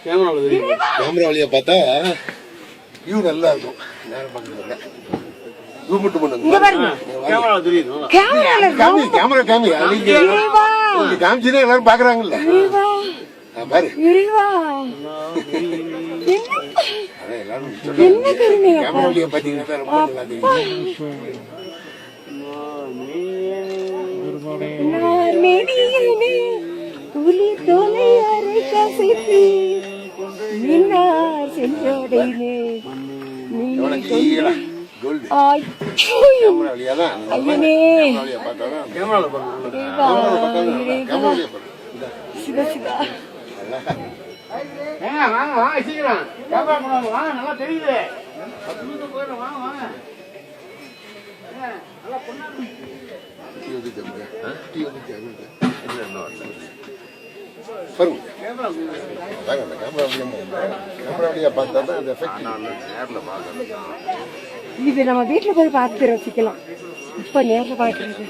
Camera வழியா பார்த்தா view நல்லா இருக்கும். நேரம் பார்க்கறதுல ஜூம் மட்டும் பண்ணுங்க. கேமரா காமிச்சுன்னா எல்லாரும் பாக்குறாங்கல்ல. பாரு கேமரா வழியா பாத்தீங்கன்னா ரொம்ப நல்லா தெரியும். இது நம்ம வீட்டுல போய் பார்த்து ரசிக்கலாம். இப்ப நேர்ல பாக்குறது